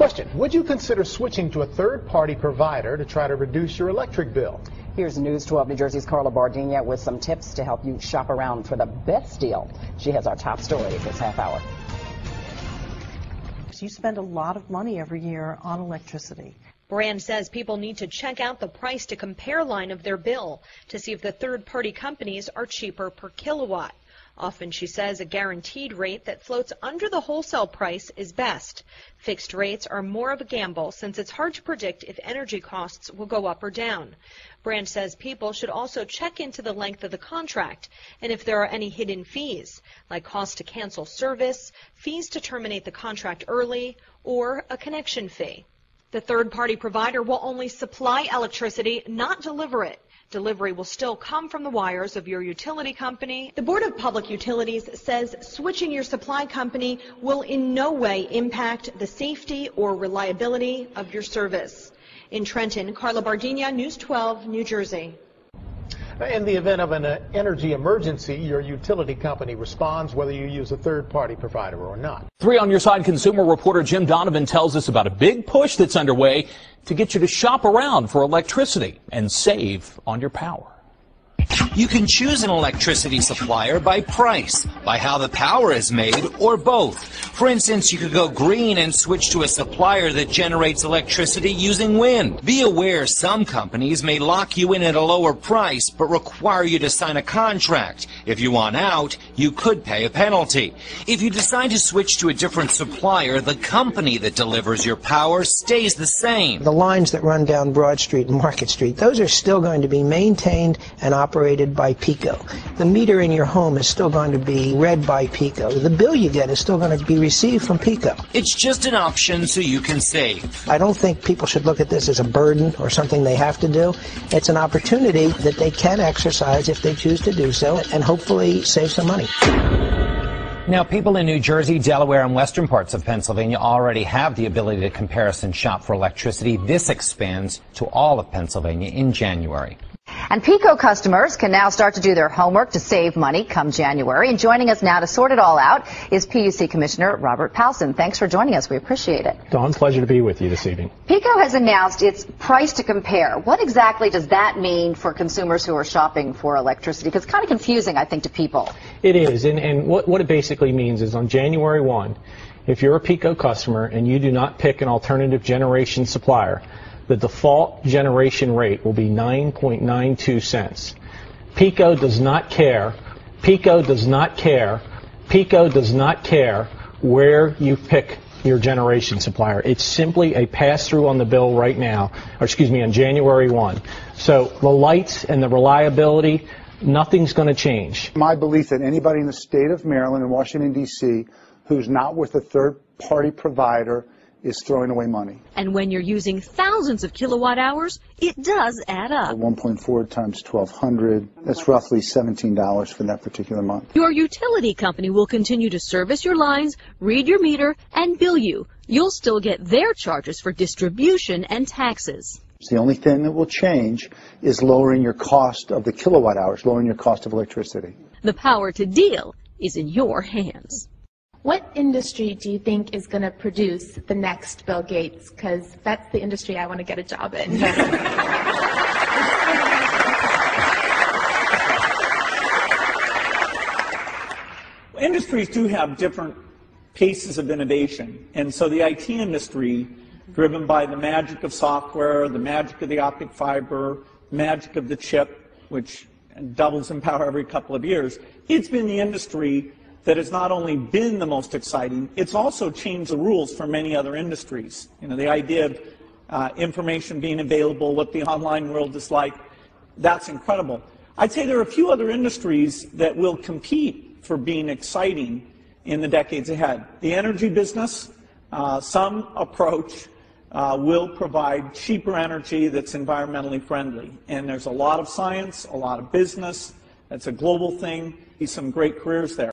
Question, would you consider switching to a third-party provider to try to reduce your electric bill? Here's News 12 New Jersey's Carla Bardina with some tips to help you shop around for the best deal. She has our top story this half hour. You spend a lot of money every year on electricity. Brand says people need to check out the price to compare line of their bill to see if the third-party companies are cheaper per kilowatt. Often, she says, a guaranteed rate that floats under the wholesale price is best. Fixed rates are more of a gamble since it's hard to predict if energy costs will go up or down. Brand says people should also check into the length of the contract and if there are any hidden fees, like cost to cancel service, fees to terminate the contract early, or a connection fee. The third-party provider will only supply electricity, not deliver it. Delivery will still come from the wires of your utility company. The Board of Public Utilities says switching your supply company will in no way impact the safety or reliability of your service. In Trenton, Carla Bardina, News 12, New Jersey. In the event of an energy emergency, your utility company responds whether you use a third-party provider or not. 3 on Your Side consumer reporter Jim Donovan tells us about a big push that's underway to get you to shop around for electricity and save on your power. You can choose an electricity supplier by price, by how the power is made, or both. For instance, you could go green and switch to a supplier that generates electricity using wind. Be aware some companies may lock you in at a lower price, but require you to sign a contract. If you want out, you could pay a penalty. If you decide to switch to a different supplier, the company that delivers your power stays the same. The lines that run down Broad Street and Market Street, those are still going to be maintained and operated by PECO. The meter in your home is still going to be read by PECO. The bill you get is still going to be received from PECO. It's just an option so you can save. I don't think people should look at this as a burden or something they have to do. It's an opportunity that they can exercise if they choose to do so and hopefully save some money. Now, people in New Jersey, Delaware, and western parts of Pennsylvania already have the ability to comparison shop for electricity. This expands to all of Pennsylvania in January. And PECO customers can now start to do their homework to save money come January. And joining us now to sort it all out is PUC Commissioner Robert Powelson. Thanks for joining us. We appreciate it. Dawn, pleasure to be with you this evening. PECO has announced its price to compare. What exactly does that mean for consumers who are shopping for electricity? Because it's kind of confusing, I think, to people. It is. And what it basically means is on January 1, if you're a PECO customer and you do not pick an alternative generation supplier, the default generation rate will be 9.92 cents. PECO does not care. PECO does not care. PECO does not care where you pick your generation supplier. It's simply a pass-through on the bill right now, or excuse me, on January 1. So the lights and the reliability, nothing's going to change. My belief that anybody in the state of Maryland and Washington, D.C. who's not with a third-party provider is throwing away money. And when you're using thousands of kilowatt hours, it does add up. 1.4 times 1,200, that's roughly $17 for that particular month. Your utility company will continue to service your lines, read your meter, and bill you. You'll still get their charges for distribution and taxes. The only thing that will change is lowering your cost of the kilowatt hours, lowering your cost of electricity. The power to deal is in your hands. What industry do you think is going to produce the next Bill Gates? Because that's the industry I want to get a job in. Industries do have different paces of innovation. And so the IT industry, driven by the magic of software, the magic of the optic fiber, the magic of the chip, which doubles in power every couple of years, it's been the industry that has not only been the most exciting, it's also changed the rules for many other industries. You know, the idea of information being available, what the online world is like, that's incredible. I'd say there are a few other industries that will compete for being exciting in the decades ahead. The energy business, some approach will provide cheaper energy that's environmentally friendly. And there's a lot of science, a lot of business. That's a global thing. Some great careers there.